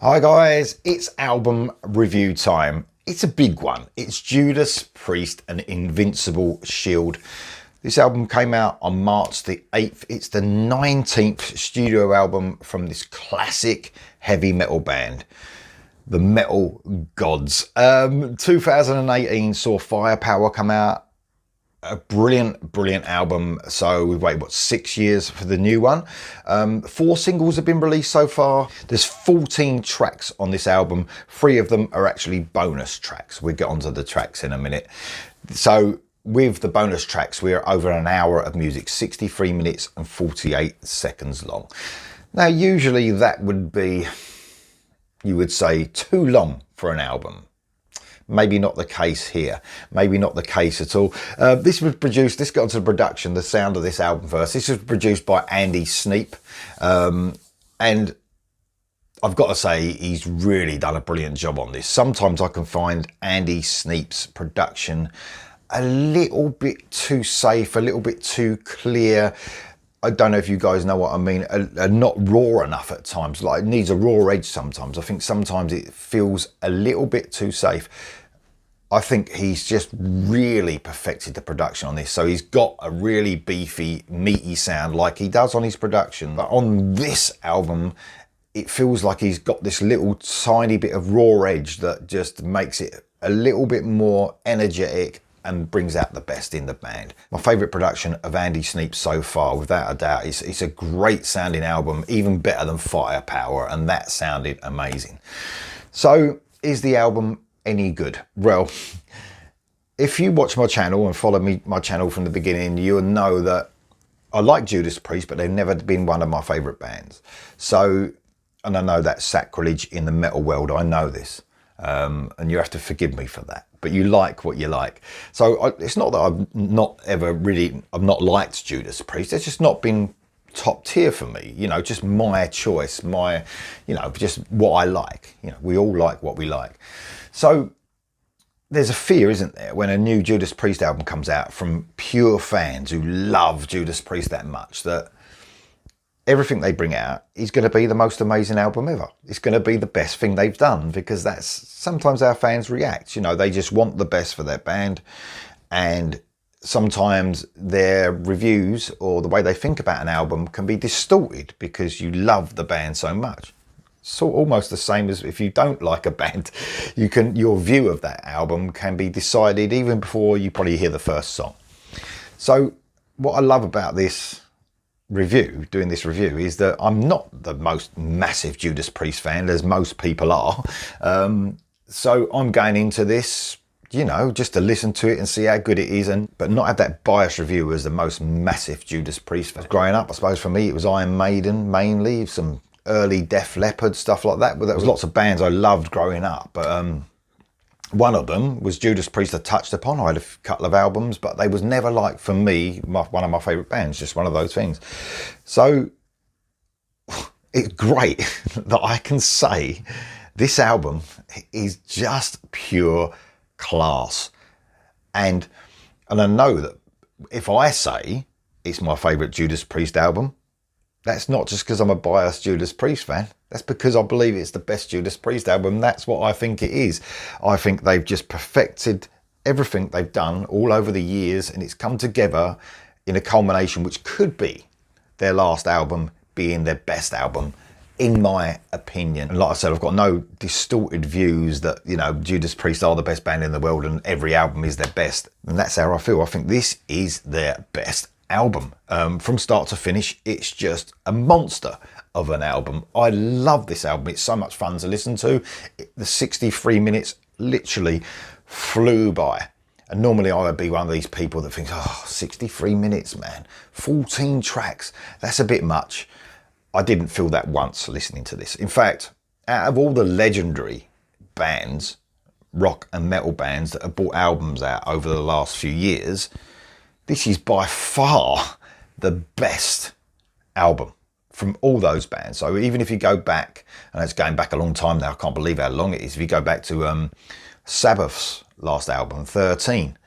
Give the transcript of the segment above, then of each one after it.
Hi guys, it's album review time. It's a big one. It's Judas Priest and Invincible Shield. This album came out on March the 8th. It's the 19th studio album from this classic heavy metal band, the Metal Gods. 2018 saw Firepower come out. A brilliant album. So we've waited, what, 6 years for the new one. 4 singles have been released so far. There's 14 tracks on this album. 3 of them are actually bonus tracks. We'll get onto the tracks in a minute. So with the bonus tracks, we are over an hour of music, 63 minutes and 48 seconds long. Now, usually that would be, you would say, too long for an album. Maybe not the case here. Maybe not the case at all. This was produced, let's get onto the production, the sound of this album first. This was produced by Andy Sneap. And I've got to say, he's really done a brilliant job on this. Sometimes I can find Andy Sneap's production a little bit too safe, a little bit too clear. I don't know if you guys know what I mean, not raw enough at times. Like, it needs a raw edge sometimes. I think sometimes it feels a little bit too safe. I think he's just really perfected the production on this. So he's got a really beefy, meaty sound like he does on his production. But on this album, it feels like he's got this little tiny bit of raw edge that just makes it a little bit more energetic and brings out the best in the band. My favourite production of Andy Sneap so far, without a doubt. It's a great sounding album, even better than Firepower, and that sounded amazing. So, is the album any good? Well, if you watch my channel and follow my channel from the beginning, you'll know that I like Judas Priest, but they've never been one of my favourite bands. So, and I know that's sacrilege in the metal world, I know this. And you have to forgive me for that, but you like what you like. So it's not that I've not liked Judas Priest. It's just not been top tier for me, you know, just my choice, just what I like. You know, we all like what we like. So there's a fear, isn't there, when a new Judas Priest album comes out from pure fans who love Judas Priest that much, that everything they bring out is going to be the most amazing album ever. It's going to be the best thing they've done, because that's sometimes how fans react. You know, they just want the best for their band, and sometimes their reviews or the way they think about an album can be distorted because you love the band so much. So almost the same as if you don't like a band, your view of that album can be decided even before you probably hear the first song. So what I love about this doing this review, is that I'm not the most massive Judas Priest fan, as most people are. So I'm going into this, you know, just to listen to it and see how good it is, but not have that biased review as the most massive Judas Priest fan. Growing up, I suppose for me, it was Iron Maiden mainly, some early Def Leppard, stuff like that. But there was lots of bands I loved growing up. But one of them was Judas Priest I touched upon. I had a couple of albums, but they was never, like, for me, one of my favourite bands, just one of those things. So it's great that I can say this album is just pure class. And I know that if I say it's my favourite Judas Priest album, that's not just because I'm a biased Judas Priest fan. That's because I believe it's the best Judas Priest album. That's what I think it is. I think they've just perfected everything they've done all over the years, and it's come together in a culmination which could be their last album being their best album, in my opinion. And like I said, I've got no distorted views that, you know, Judas Priest are the best band in the world and every album is their best. And that's how I feel. I think this is their best album. From start to finish, it's just a monster of an album. I love this album. It's so much fun to listen to. The 63 minutes literally flew by. And normally I would be one of these people that thinks, oh, 63 minutes, man. 14 tracks. That's a bit much. I didn't feel that once listening to this. In fact, out of all the legendary bands, rock and metal bands that have brought albums out over the last few years, this is by far the best album from all those bands. So even if you go back, and it's going back a long time now, I can't believe how long it is. If you go back to Sabbath's last album, 13,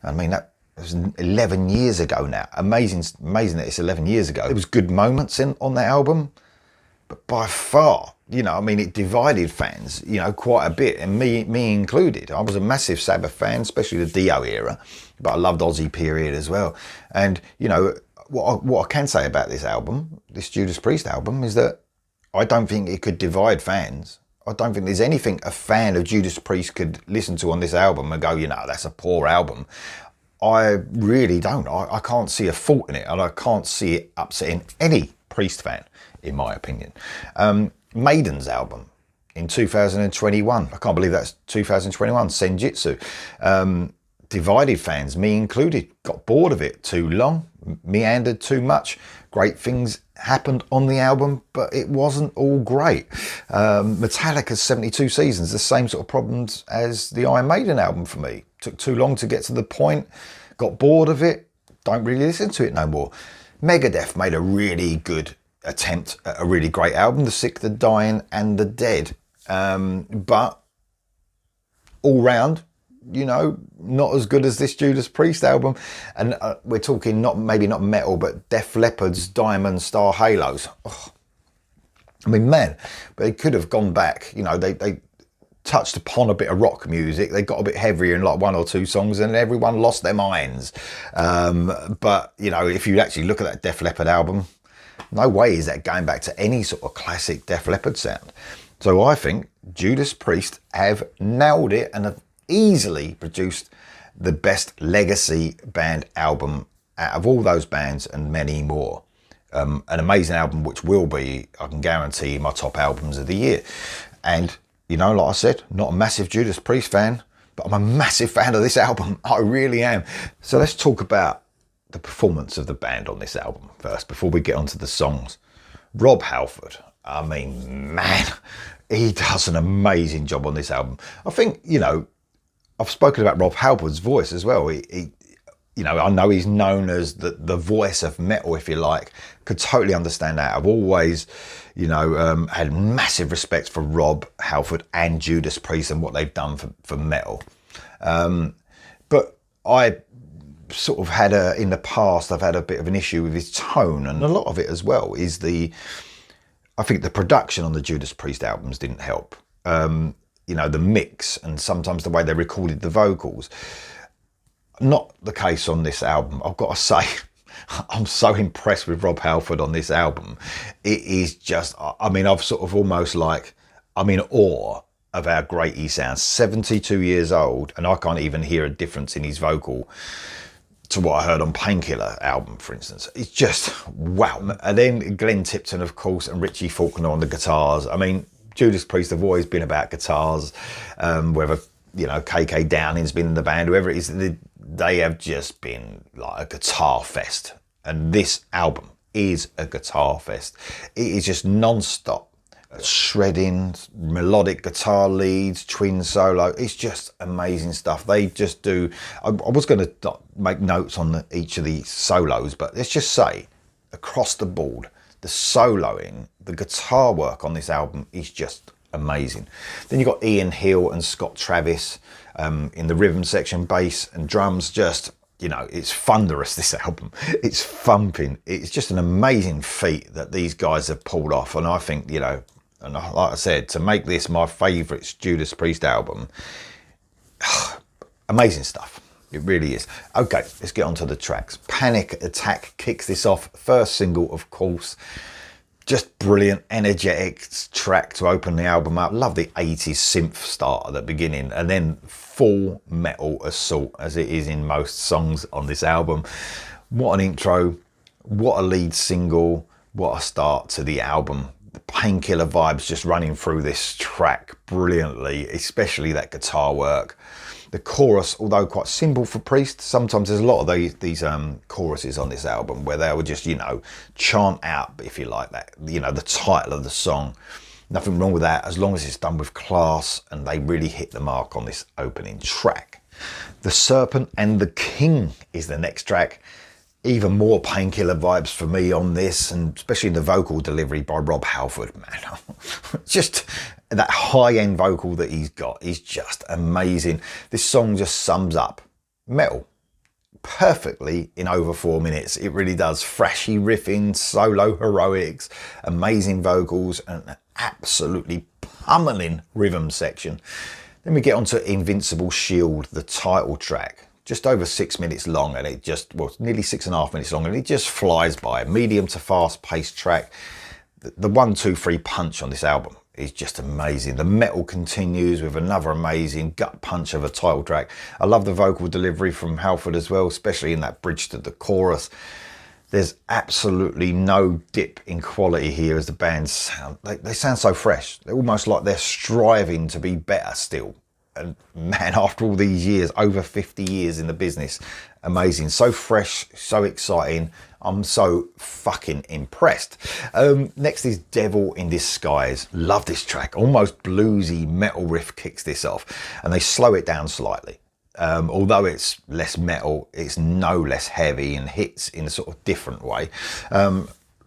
I mean, that was 11 years ago now. Amazing that it's 11 years ago. There was good moments on that album, But by far, you know, I mean, it divided fans, you know, quite a bit, and me included. I was a massive Sabbath fan, especially the Dio era, but I loved Ozzy period as well. And, you know, what I can say about this album, this Judas Priest album, is that I don't think it could divide fans. I don't think there's anything a fan of Judas Priest could listen to on this album and go, you know, that's a poor album. I really don't. I can't see a fault in it, and I can't see it upsetting any Priest fan, in my opinion. Maiden's album in 2021. I can't believe that's 2021. Senjutsu. Divided fans, me included, got bored of it. Too long, meandered too much. Great things happened on the album, but it wasn't all great. Metallica's 72 Seasons, the same sort of problems as the Iron Maiden album for me. Took too long to get to the point, got bored of it, don't really listen to it no more. Megadeth made a really good attempt at a really great album, The Sick, the Dying and the Dead. But all round, you know, not as good as this Judas Priest album. And we're talking maybe not metal, but Def Leppard's Diamond Star Halos. Oh, I mean, man, but they could have gone back. You know, they touched upon a bit of rock music. They got a bit heavier in like one or two songs, and everyone lost their minds. But, you know, if you actually look at that Def Leppard album, no way is that going back to any sort of classic Def Leppard sound. So I think Judas Priest have nailed it and have easily produced the best legacy band album out of all those bands and many more. An amazing album which will be, I can guarantee, my top albums of the year. And, you know, like I said, not a massive Judas Priest fan, but I'm a massive fan of this album. I really am. So let's talk about the performance of the band on this album first, before we get onto the songs. Rob Halford, I mean, man, he does an amazing job on this album. I think, you know, I've spoken about Rob Halford's voice as well. He you know, I know he's known as the voice of metal, if you like. Could totally understand that. I've always, you know, had massive respect for Rob Halford and Judas Priest and what they've done for metal. But I sort of had in the past, I've had a bit of an issue with his tone, and a lot of it as well is I think the production on the Judas Priest albums didn't help. You know, the mix and sometimes the way they recorded the vocals. Not the case on this album. I've got to say, I'm so impressed with Rob Halford on this album. It is just, I mean, I've sort of almost like, I'm in awe of how great he sounds. 72 years old, and I can't even hear a difference in his vocal to what I heard on Painkiller album, for instance. It's just, wow. And then Glenn Tipton, of course, and Richie Faulkner on the guitars. I mean, Judas Priest have always been about guitars, whether, you know, KK Downing's been in the band, whoever it is, they have just been like a guitar fest. And this album is a guitar fest. It is just non-stop shredding, melodic guitar leads, twin solo. It's just amazing stuff. They just do. I was going to make notes on each of the solos, but let's just say across the board, the soloing, the guitar work on this album is just amazing. Then you've got Ian Hill and Scott Travis in the rhythm section, bass and drums. Just, you know, it's thunderous, this album. It's thumping. It's just an amazing feat that these guys have pulled off. And I think, you know, and like I said, to make this my favourite Judas Priest album, amazing stuff. It really is. Okay, let's get on to the tracks. Panic Attack kicks this off. First single, of course. Just brilliant, energetic track to open the album up. Love the 80s synth start at the beginning, and then full metal assault as it is in most songs on this album. What an intro, what a lead single, what a start to the album. The Painkiller vibes just running through this track brilliantly, especially that guitar work. The chorus, although quite simple for Priest, sometimes there's a lot of these choruses on this album where they would just, you know, chant out, if you like, that, you know, the title of the song. Nothing wrong with that, as long as it's done with class and they really hit the mark on this opening track. The Serpent and the King is the next track. Even more Painkiller vibes for me on this, and especially the vocal delivery by Rob Halford, man. Just that high-end vocal that he's got is just amazing. This song just sums up metal perfectly in over 4 minutes. It really does. Thrashy riffing, solo heroics, amazing vocals, and an absolutely pummeling rhythm section. Then we get on to Invincible Shield, the title track. Just over 6 minutes long, and it just, well, nearly 6.5 minutes long, and it just flies by. Medium to fast paced track. The 1, 2, 3 punch on this album is just amazing. The metal continues with another amazing gut punch of a title track. I love the vocal delivery from Halford as well, especially in that bridge to the chorus. There's absolutely no dip in quality here as the band sound. They sound so fresh. They're almost like they're striving to be better still. And man, after all these years, over 50 years in the business, amazing. So fresh, so exciting. I'm so fucking impressed. Next is Devil in Disguise. Love this track. Almost bluesy metal riff kicks this off, and they slow it down slightly. Although it's less metal, it's no less heavy and hits in a sort of different way.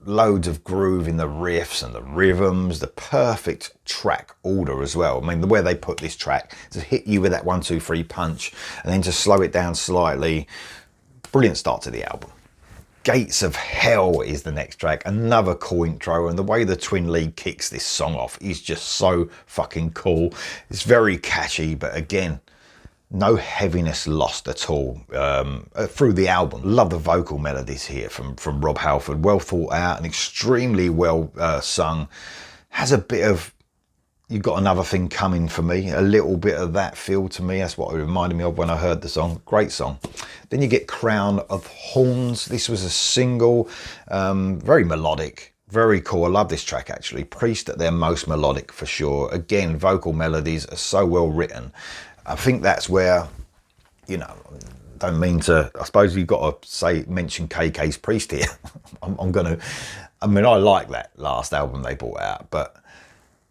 Loads of groove in the riffs and the rhythms, the perfect track order as well. I mean, the way they put this track to hit you with that 1, 2, 3 punch and then to slow it down slightly. Brilliant start to the album. Gates of Hell is the next track, another cool intro, and the way the twin lead kicks this song off is just so fucking cool. It's very catchy, but again, no heaviness lost at all through the album. Love the vocal melodies here from Rob Halford. Well thought out and extremely well sung. Has a bit of, you've got another thing coming for me. A little bit of that feel to me. That's what it reminded me of when I heard the song. Great song. Then you get Crown of Horns. This was a single, very melodic. Very cool. I love this track actually. Priest at their most melodic for sure. Again, vocal melodies are so well written. I think that's where, you know, don't mean to, I suppose you've got to mention KK's Priest here. I'm going to, I mean, I like that last album they brought out, but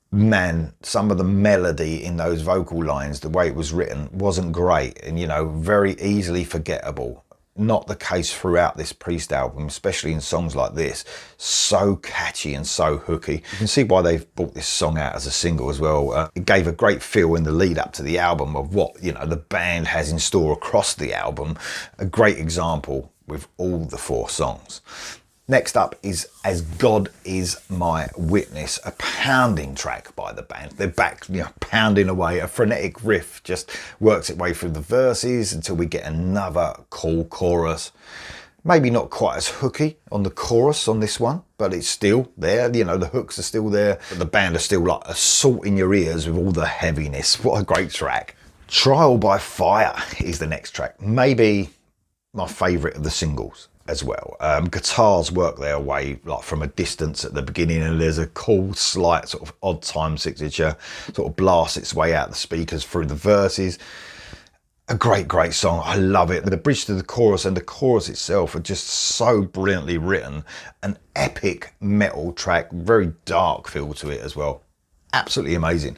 man, some of the melody in those vocal lines, the way it was written wasn't great and, you know, very easily forgettable. Not the case throughout this Priest album, especially in songs like this. So catchy and so hooky. You can see why they've brought this song out as a single as well. It gave a great feel in the lead up to the album of what, you know, the band has in store across the album. A great example with all the 4 songs. Next up is As God Is My Witness, a pounding track by the band. They're back, you know, pounding away. A frenetic riff just works its way through the verses until we get another cool chorus. Maybe not quite as hooky on the chorus on this one, but it's still there. You know, the hooks are still there. But the band are still like assault in your ears with all the heaviness. What a great track. Trial by Fire is the next track. Maybe my favourite of the singles as well. Guitars work their way like from a distance at the beginning, and there's a cool slight sort of odd time signature sort of blasts its way out the speakers through the verses. A great song. I love it. The bridge to the chorus and the chorus itself are just so brilliantly written. An epic metal track, very dark feel to it as well. Absolutely amazing.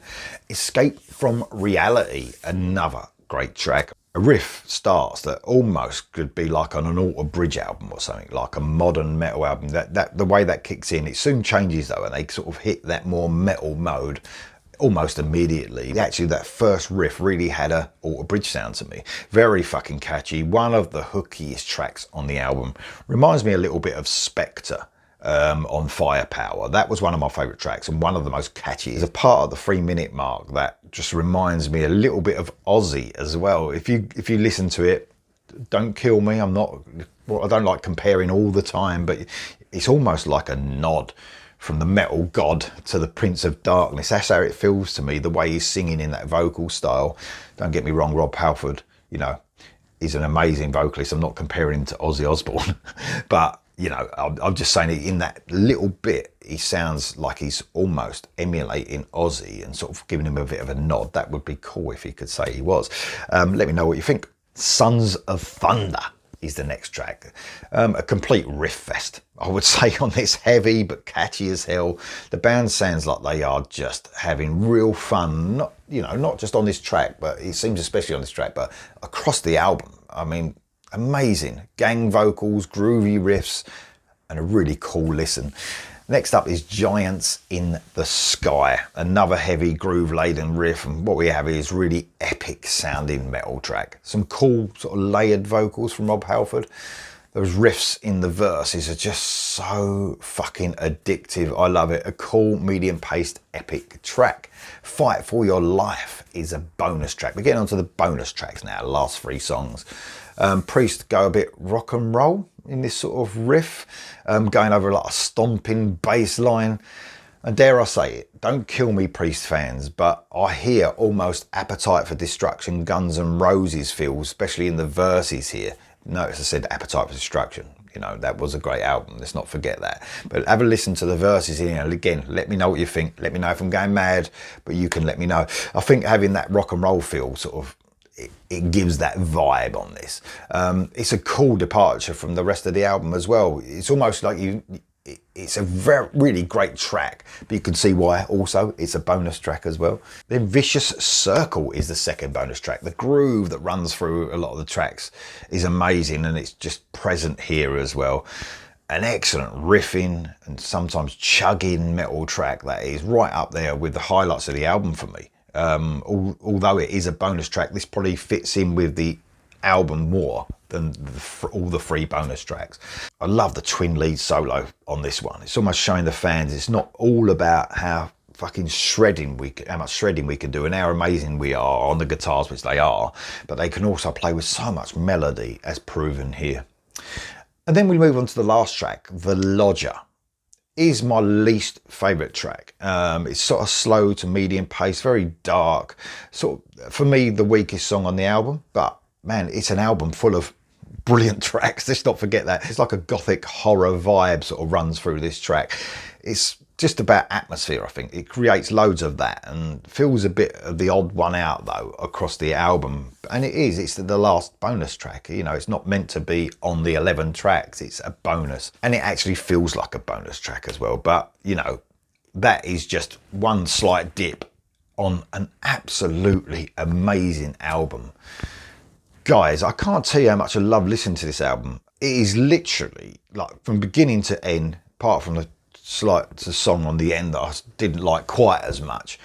Escape from Reality, another great track. A riff starts that almost could be like on an Alter Bridge album or something, like a modern metal album. That the way that kicks in, it soon changes though, and they sort of hit that more metal mode almost immediately. Actually, that first riff really had a Alter Bridge sound to me. Very fucking catchy. One of the hookiest tracks on the album. Reminds me a little bit of Spectre. On Firepower. That was one of my favourite tracks and one of the most catchy. There's a part at the 3-minute mark that just reminds me a little bit of Ozzy as well. If you listen to it, don't kill me. I don't like comparing all the time, but it's almost like a nod from the metal god to the Prince of Darkness. That's how it feels to me, the way he's singing in that vocal style. Don't get me wrong, Rob Halford, you know, he's an amazing vocalist. I'm not comparing him to Ozzy Osbourne, but you know, I'm just saying in that little bit, he sounds like he's almost emulating Ozzy and sort of giving him a bit of a nod. That would be cool if he could say he was. Let me know what you think. Sons of Thunder is the next track. A complete riff fest, I would say, on this, heavy but catchy as hell. The band sounds like they are just having real fun, not just on this track, but it seems especially on this track, but across the album. I mean, amazing gang vocals, groovy riffs, and a really cool listen. Next up is Giants in the Sky, another heavy groove laden riff, and what we have is really epic sounding metal track. Some cool sort of layered vocals from Rob Halford. Those riffs in the verses are just so fucking addictive. I love it. A cool medium paced epic track. Fight for Your Life is a bonus track. We're getting onto the bonus tracks now, the last 3 songs. Priest go a bit rock and roll in this sort of riff, going over like a stomping bass line. And dare I say it, don't kill me Priest fans, but I hear almost Appetite for Destruction, Guns N' Roses feel, especially in the verses here. Notice I said Appetite for Destruction. You know, that was a great album. Let's not forget that. But have a listen to the verses here. And again, let me know what you think. Let me know if I'm going mad, but you can let me know. I think having that rock and roll feel sort of, it gives that vibe on this. It's a cool departure from the rest of the album as well. It's almost like it's a really great track, but you can see why also it's a bonus track as well. Then Vicious Circle is the second bonus track. The groove that runs through a lot of the tracks is amazing, and it's just present here as well. An excellent riffing and sometimes chugging metal track that is right up there with the highlights of the album for me. Although it is a bonus track, this probably fits in with the album more than all the 3 bonus tracks. I love the twin lead solo on this one. It's almost showing the fans it's not all about how fucking how much shredding we can do and how amazing we are on the guitars, which they are, but they can also play with so much melody, as proven here. And then we move on to the last track, The Lodger. Is my least favourite track. It's sort of slow to medium pace, very dark. Sort of, for me, the weakest song on the album, but man, it's an album full of brilliant tracks. Let's not forget that. It's like a gothic horror vibe sort of runs through this track. It's just about atmosphere, I think. It creates loads of that and feels a bit of the odd one out though across the album. And it's the last bonus track. You know, it's not meant to be on the 11 tracks. It's a bonus. And it actually feels like a bonus track as well. But, you know, that is just one slight dip on an absolutely amazing album. Guys, I can't tell you how much I love listening to this album. It is literally, like, from beginning to end, apart from the song on the end that I didn't like quite as much,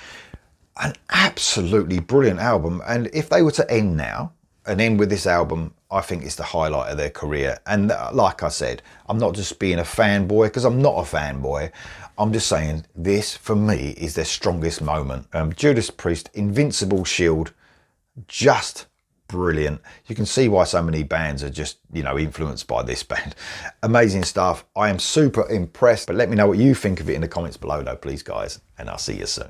an absolutely brilliant album. And if they were to end now and end with this album, I think it's the highlight of their career. And like I said, I'm not just being a fanboy, because I'm not a fanboy. I'm just saying this, for me, is their strongest moment. Judas Priest, Invincible Shield, just brilliant. You can see why so many bands are just, you know, influenced by this band. Amazing stuff. I am super impressed, but let me know what you think of it in the comments below though, please guys, and I'll see you soon.